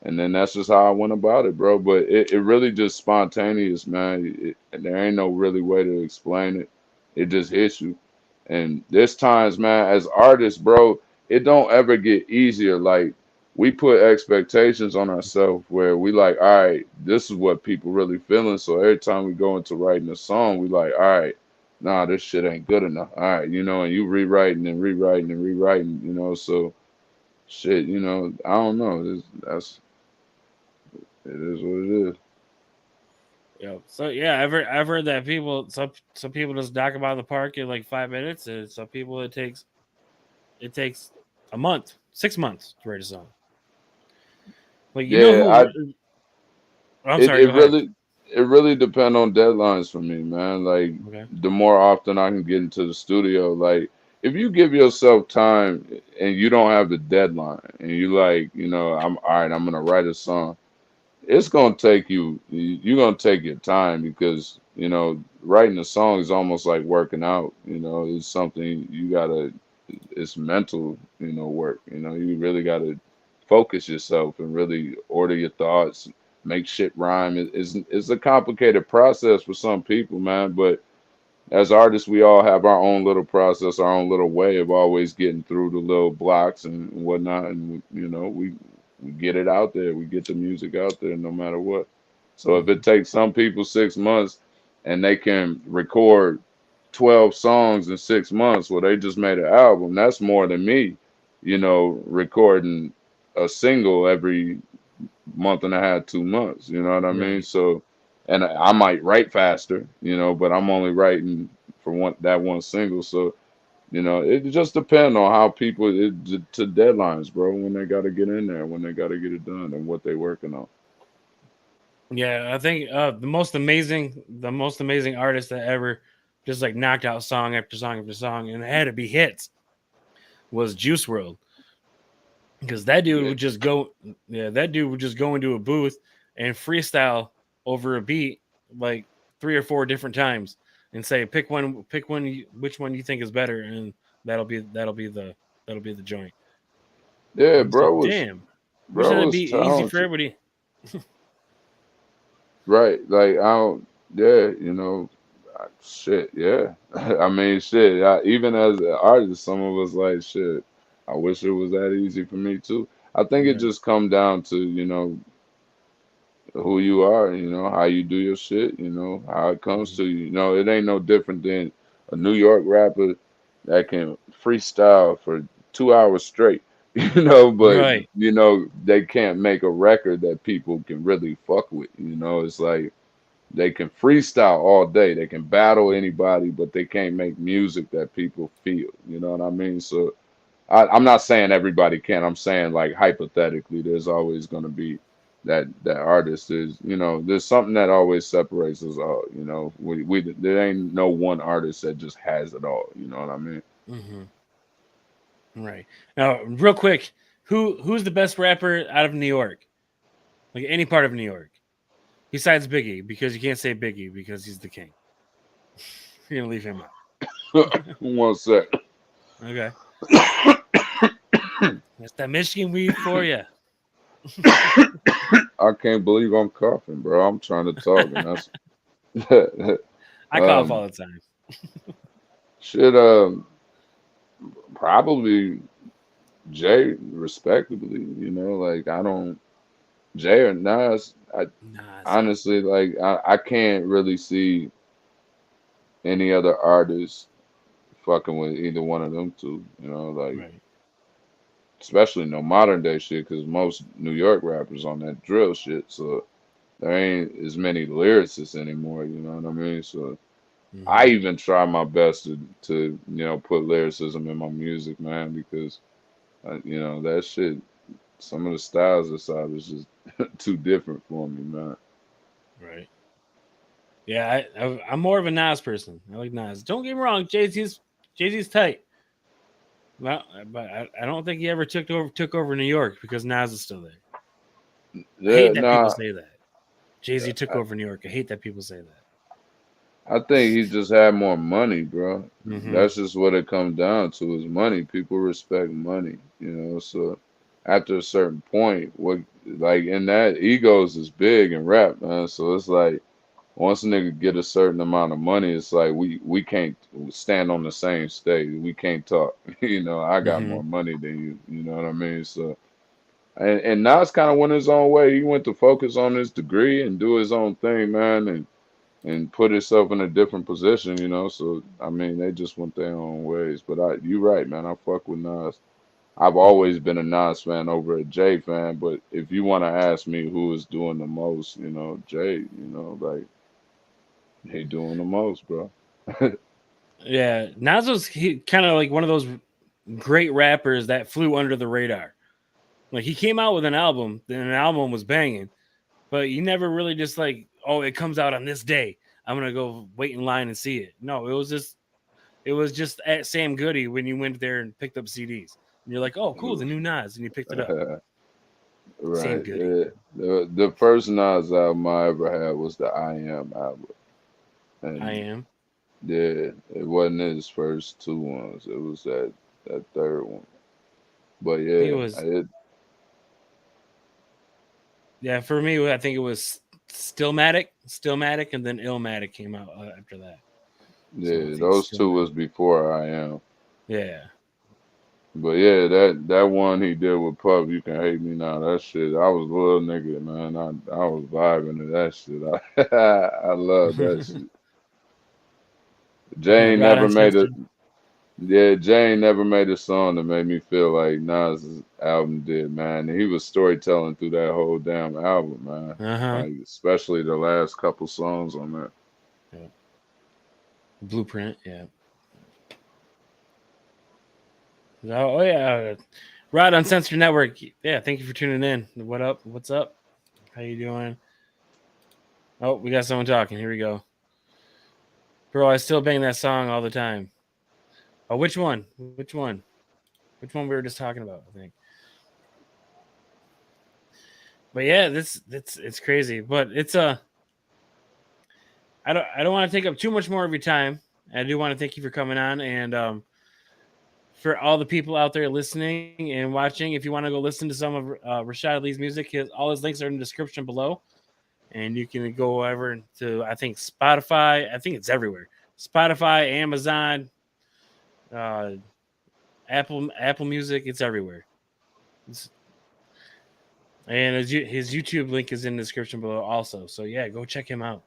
And then that's just how I went about it, bro. But it really just spontaneous, man. There ain't no really way to explain it. It just hits you. And there's times, man, as artists, bro, it don't ever get easier. Like we put expectations on ourselves where we like, all right, this is what people really feeling. So every time we go into writing a song, we like, all right, nah, this shit ain't good enough. All right, and you rewriting and rewriting and rewriting, so shit, I don't know. That's it is what it is. Yeah. So yeah, I've heard that some people just knock them out of the park in like 5 minutes, and some people it takes a month, 6 months to write a song. Like Yeah, who? I'm it sorry. it Go ahead. really it really depend on deadlines for me, man. Like Okay. the more often I can get into the studio, like if you give yourself time and you don't have the deadline and you like, I'm all right, I'm gonna write a song. It's gonna take you're gonna take your time because, writing a song is almost like working out. It's something you gotta it's mental, work. You really got to focus yourself and really order your thoughts, make shit rhyme. It's a complicated process for some people, man. But as artists, we all have our own little process, our own little way of always getting through the little blocks and whatnot. And we get it out there. We get the music out there no matter what. So if it takes some people 6 months and they can record 12 songs in 6 months, well, they just made an album. That's more than me, recording a single every month and a half, 2 months. You know what I mean? Right. So, and I might write faster, but I'm only writing for that one single. So, it just depends on how people to deadlines, bro. When they got to get in there, when they got to get it done, and what they working on. Yeah, I think the most amazing artist that ever just like knocked out song after song after song, and it had to be hits, was Juice World. Because that dude Yeah, would just go, that dude would just go into a booth and freestyle over a beat like 3 or 4 different times and say, pick one, which one you think is better, and that'll be the joint. yeah, And it's like, bro was damn, wish bro that'd be was easy for talented, everybody. right? Like I don't, yeah, shit, yeah. I mean, shit. Even as an artist, some of us like shit. I wish it was that easy for me too. I think it Right. just come down to who you are, how you do your shit, how it comes Mhm. to you. It ain't no different than a New York rapper that can freestyle for 2 hours straight, but Right. they can't make a record that people can really fuck with. It's like they can freestyle all day, they can battle anybody, but they can't make music that people feel. You know what I mean? So I'm not saying everybody can. I'm saying like hypothetically, there's always going to be that artist is. There's something that always separates us all. We there ain't no one artist that just has it all. You know what I mean? Hmm. Right. Now, real quick, who's the best rapper out of New York? Like any part of New York, besides Biggie, because you can't say Biggie because he's the king. You're gonna leave him out. One sec. Okay. That's that Michigan weed for you. I can't believe I'm coughing, bro. I'm trying to talk, and that's I cough um all the time. shit. Probably Jay, respectably. Like I don't Jay or Nas. Nas. Honestly, like I can't really see any other artist fucking with either one of them two. Like Right. especially no modern day shit, because most New York rappers on that drill shit. So there ain't as many lyricists anymore. You know what I mean? So I Hmm. even try my best to put lyricism in my music, man, because that shit. Some of the styles aside is just too different for me, man. Right. Yeah, I'm more of a Nas person. I like Nas. Don't get me wrong, Jay Z's tight. Well, but I don't think he ever took over New York because Nas is still there. I Yeah, hate that people nah. say that. Jay-Z took over New York. I hate that people say that. I think he just had more money, bro. Hmm. That's just what it comes down to is money. People respect money, So after a certain point, what like in that egos is big in rap, man. So it's like once a nigga get a certain amount of money, it's like we can't stand on the same stage. We can't talk. I got Hmm. more money than you. You know what I mean? So and Nas kind of went his own way. He went to focus on his degree and do his own thing, man, and put himself in a different position. So I mean, they just went their own ways. But you right, man. I fuck with Nas. I've Hmm. always been a Nas fan over a Jay fan. But if you want to ask me who is doing the most, Jay. Like he doing the most, bro. Yeah, Nas was kind of like one of those great rappers that flew under the radar. Like he came out with an album, then an album was banging, but you never really just like, oh, it comes out on this day. I'm gonna go wait in line and see it. No, it was just at Sam Goody when you went there and picked up CDs. And you're like, oh, cool, the new Nas, and you picked it up. Sam Right. Goody. Yeah. The first Nas album I ever had was the I Am album, I and am. yeah, it wasn't his first two ones. It was that third one. But I think it yeah, was. it Yeah, for me, I think it was Stillmatic, and then Illmatic came out after that. So Yeah, if he's those still two in. was before I am. Yeah. But yeah, that one he did with Puff, You Can Hate Me Now, that shit, I was a little nigga, man. I was vibing to that shit. I love that shit. Yeah, Jane Rod never made a Uncensored. Yeah, Jane never made a song that made me feel like Nas' album did, man. And he was storytelling through that whole damn album, man. Uh-huh. Like especially the last couple songs on that. Yeah. Blueprint, yeah. Oh yeah. Rod Uncensored Network. Yeah, thank you for tuning in. What up? What's up? How you doing? Oh, we got someone talking. Here we go. Bro, I still bang that song all the time. Oh, which one? Which one? Which one we were just talking about, I think. But yeah, this it's crazy. But it's I don't want to take up too much more of your time. I do want to thank you for coming on, and for all the people out there listening and watching. If you want to go listen to some of Rashaad Lee's music, all his links are in the description below, and you can go over to, I think, Spotify. I think it's everywhere. Spotify, Amazon, uh, Apple Music. It's everywhere. And his YouTube link is in the description below also. So yeah, go check him out.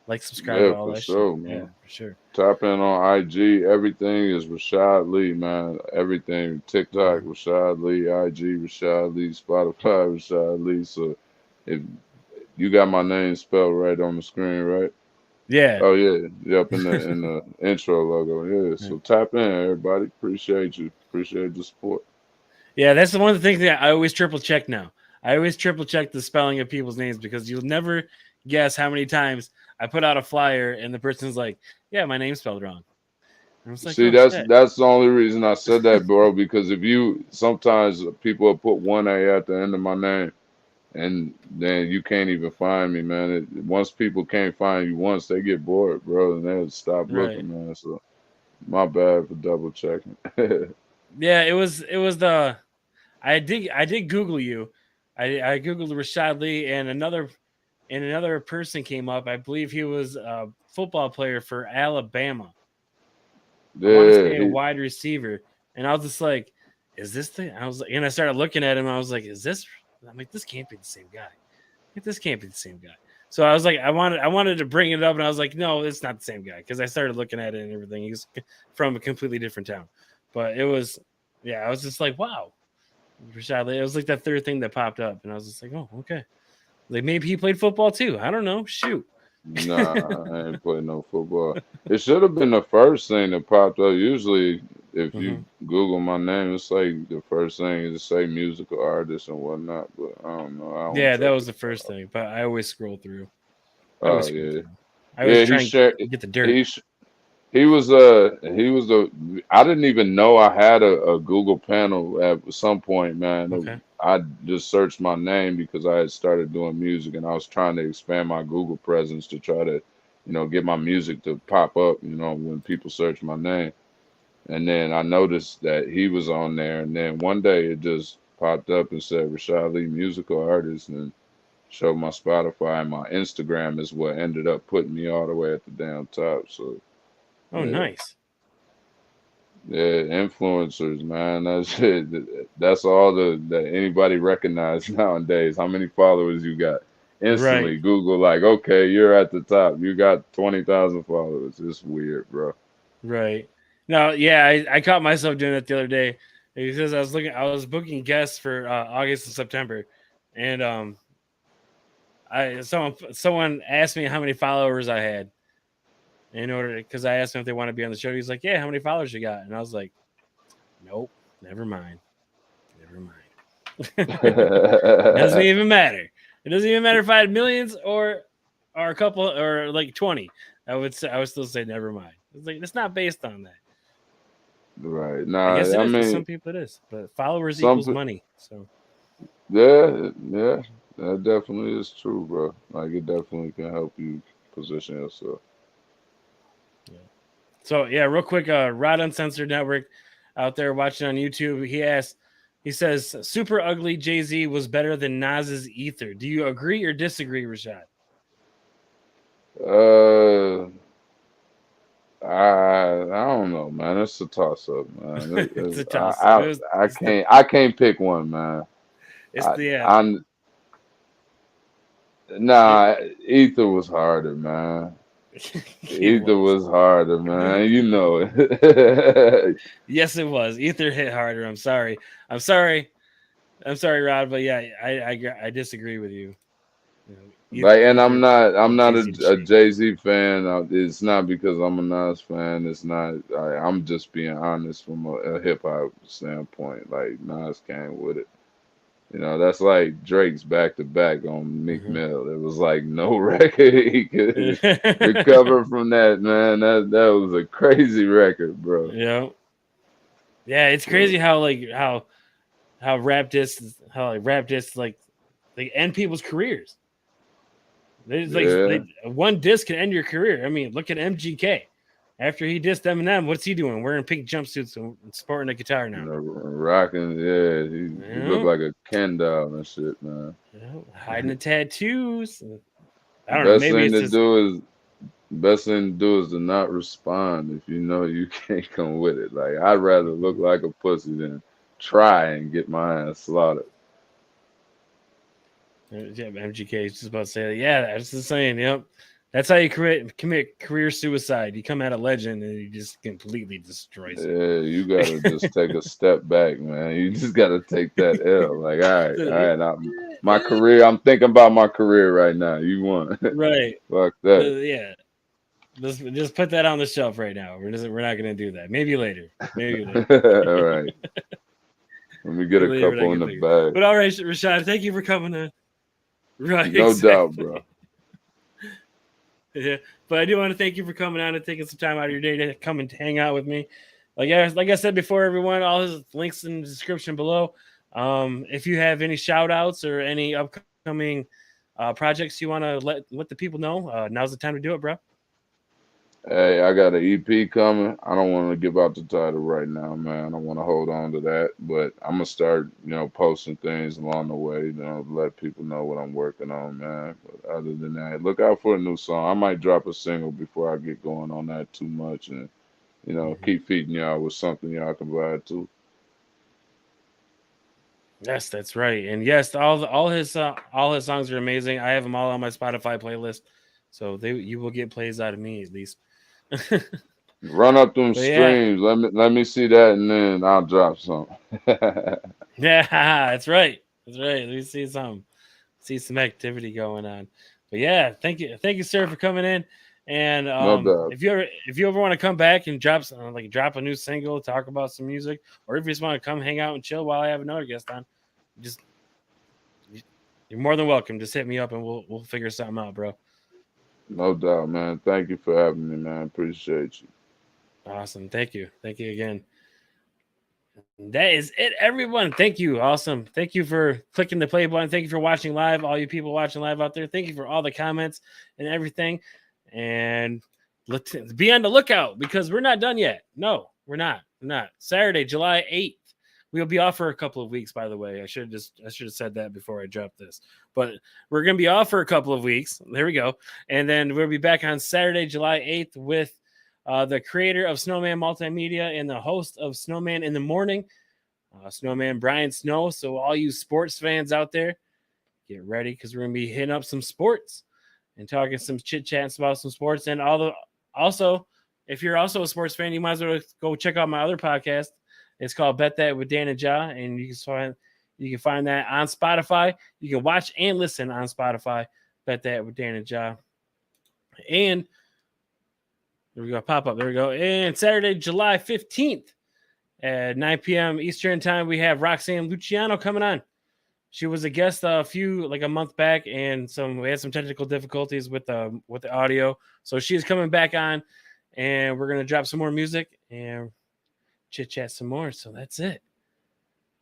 Like, subscribe Yeah, to all for that shit. sure, Yeah, man. for sure. Tap in on IG. Everything is Rashaad Lee, man. Everything. TikTok, Mhm. Rashaad Lee. IG, Rashaad Lee. Spotify, Rashaad Lee. So if you got my name spelled right on the screen, right? Yeah. Oh yeah, yep, in the intro logo. Yeah. Yeah. So tap in, everybody. Appreciate you. Appreciate the support. Yeah, that's the one of the things that I always triple check now. I always triple check the spelling of people's names because you'll never guess how many times I put out a flyer and the person's like, "Yeah, my name's spelled wrong." And I was like, See, "Oh that's shit!" that's the only reason I said that, bro. Because if you sometimes people will put one A at the end of my name, and then you can't even find me, man. Once people can't find you once, they get bored, bro, and they'll stop Right? looking, man. So my bad for double checking. Yeah, it was the I did Google you. I googled Rashaad Lee, and another person came up. I believe he was a football player for Alabama. I want to Yeah, say a wide receiver, and I was just like, "Is this the?" I was like, and I started looking at him. I was like, "Is this?" I'm like, "This can't be the same guy. This can't be the same guy." So I was like, I wanted to bring it up, and I was like, "No, it's not the same guy," because I started looking at it and everything. He's from a completely different town, but it was, yeah, I was just like, "Wow." Rashaad Lee. It was like that third thing that popped up, and I was just like, "Oh, okay." Like, maybe he played football too. I don't know. Shoot. nah, I ain't playing no football. It should have been the first thing that popped up. Usually, if you Mhm. Google my name, it's like the first thing is to say musical artist and whatnot. But I don't know. I don't Yeah, that check was it. the first thing, but I always scroll through. I always Oh scroll yeah, through. I always yeah. try and get the dirt. He he was a I didn't even know I had a Google panel at some point, man. Okay. I just searched my name because I had started doing music and I was trying to expand my Google presence to try to, get my music to pop up, when people search my name. And then I noticed that he was on there, and then one day it just popped up and said Rashaad Lee, musical artist, and showed my Spotify and my Instagram is what ended up putting me all the way at the damn top. So Oh, yeah. nice. Yeah, influencers, man. That's it. That's all that anybody recognize nowadays. How many followers you got? Right. Instantly, Google like, okay, you're at the top. You got 20,000 followers. It's weird, bro. Right. No, yeah, I caught myself doing that the other day because I was booking guests for August and September, and someone asked me how many followers I had in order, because I asked him if they want to be on the show. He's like, "Yeah, how many followers you got?" And I was like, "Nope, never mind, never mind." It doesn't even matter. It doesn't even matter if I had millions or a couple or like 20. I would still say never mind. It's like, it's not based on that. Right. I guess Nah, it I is for some mean, people. It is, but followers some, equals pe- money. So yeah, that definitely is true, bro. Like, it definitely can help you position yourself. yeah. So yeah, real quick, Rod Uncensored Network out there watching on YouTube. He says, "Super Ugly Jay-Z was better than Nas's Ether." Do you agree or disagree, Rashad? Uh, I don't know, man. It's a toss up, man. It's a toss up. I can't pick one, man. It's the I nah, Ether was harder, man. it Ether was. was harder, man. You know it. Yes, it was. Ether hit harder. I'm sorry. I'm sorry, Rod. But yeah, I disagree with you. You know, Like, and Ether I'm put not Jay-Z to a shame. Jay-Z fan. It's not because I'm a Nas fan. It's not. I'm just being honest from a hip hop standpoint. Like Nas came with it. You know, that's like Drake's back to back on Meek Mhm. Mill. It was like no record he could recover from that, man. That was a crazy record, bro. Yeah, yeah. It's But, crazy how rap discs like they end people's careers. yeah, They one disc can end your career. I mean, look at MGK. After he dissed Eminem, what's he doing? Wearing pink jumpsuits and sporting a guitar you now. know, rocking. Yeah, he looked Yeah, like a Ken doll and shit, man. yeah. Hiding the tattoos. I don't know. Best Maybe thing it's to just do is Best thing to do is to not respond if you know you can't come with it. Like I'd rather look like a pussy than try and get my ass slaughtered. yeah, MGK is just about to say that. Yeah, that's the saying. Yep. That's how you commit career suicide. You come out a legend and you just completely destroys Yeah, you gotta just take a step back, man. You just gotta take that L. Like, all it. right, my career. I'm thinking about my career right now. You won. Right. Fuck that. Yeah. Just put that on the shelf right now. We're not gonna do that. Maybe later. Maybe later. All right, let me get Maybe a later when I couple in get the bigger. bag. But all right, Rashaad, thank you for coming in. Right, No doubt, exactly. bro. Yeah. But I do want to thank you for coming on and taking some time out of your day to come and hang out with me. Like I said before, everyone, all his links in the description below. If you have any shout outs or any upcoming projects you want to let the people know, now's the time to do it, bro. Hey, I got an EP coming. I don't want to give out the title right now, man. I want to hold on to that, but I'm gonna start, posting things along the way, let people know what I'm working on, man. But other than that, look out for a new song. I might drop a single before I get going on that too much, and keep feeding y'all with something y'all can vibe to. Yes, that's right. And yes, all his songs are amazing. I have them all on my Spotify playlist, so you will get plays out of me at least. Run up them But yeah, streams. Let me see that, and then I'll drop something. yeah, that's right. That's right. Let me see some activity going on. But yeah, thank you, sir, for coming in. And No doubt. if you ever want to come back and drop a new single, talk about some music, or if you just want to come hang out and chill while I have another guest on, just you're more than welcome. Just hit me up and we'll figure something out, bro. No doubt, man. Thank you for having me, man. Appreciate you. Awesome. Thank you. Thank you again. That is it, everyone. Thank you. Awesome. Thank you for clicking the play button. Thank you for watching live. All you people watching live out there. Thank you for all the comments and everything. And let's be on the lookout because we're not done yet. No, we're not. We're not. Saturday, July 8th. We'll be off for a couple of weeks, by the way. I should have said that before I dropped this. But we're gonna be off for a couple of weeks. There we go. And then we'll be back on Saturday, July 8th with the creator of Snowman Multimedia and the host of Snowman in the Morning, Snowman Brian Snow. So all you sports fans out there, get ready because we're going to be hitting up some sports and talking some chit chats about some sports. And also, if you're also a sports fan, you might as well go check out my other podcast. It's called Bet That with Dan and Ja, and you can find that on Spotify. You can watch and listen on Spotify. Bet That with Dan and Ja. And there we go. Pop up. There we go. And Saturday, July 15th at 9 p.m. Eastern time, we have Roxanne Luciano coming on. She was a guest a month back, and we had some technical difficulties with the audio. So she's coming back on, and we're gonna drop some more music and chit chat some more. So that's it.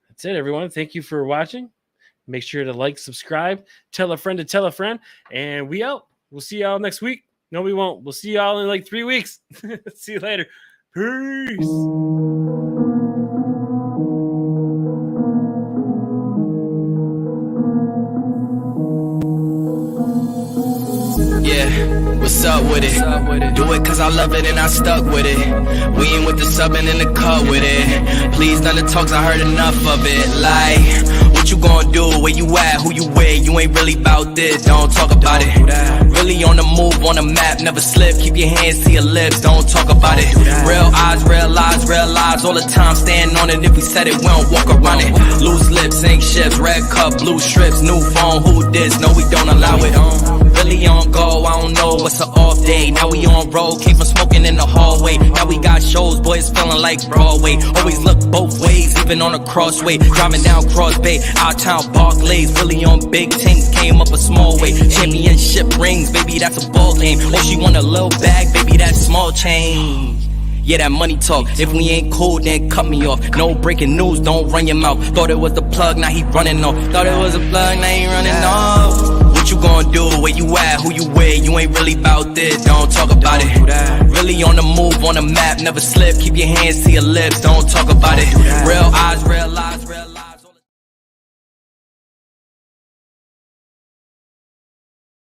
That's it, everyone. Thank you for watching. Make sure to like, subscribe, tell a friend to tell a friend, and we out. We'll see y'all next week. No, we won't. We'll see y'all in like 3 weeks. See you later. Peace. Yeah, it? What's up with it? Do it cause I love it and I stuck with it. We ain't with the subbing in the cut with it. Please none of the talks, I heard enough of it. Like, what you gonna do? Where you at? Who you with? You ain't really about this, don't talk about it. Really on the move, on the map, never slip. Keep your hands to your lips, don't talk about it. Real eyes, real lies all the time. Stand on it, if we said it, we don't walk around it. Loose lips, ain't ships, red cup, blue strips, new phone, who this? No, we don't allow it. Really on go, I don't know what's an off day. Now we on road, came from smoking in the hallway. Now we got shows, boys feeling like Broadway. Always look both ways, even on a crossway. Driving down Cross Bay, out town Barclays. Really on big tanks, came up a small way. Championship rings, baby, that's a ball game. Oh, she want a little bag, baby, that's small change. Yeah, that money talk. If we ain't cool, then cut me off. No breaking news, don't run your mouth. Thought it was the plug, now he running off. Thought it was a plug, now he running off. What you gonna do? Where you at? Who you with? You ain't really about this, don't talk about it. Really on the move, on the map, never slip. Keep your hands to your lips, don't talk about it. Real eyes, real lies, real lies.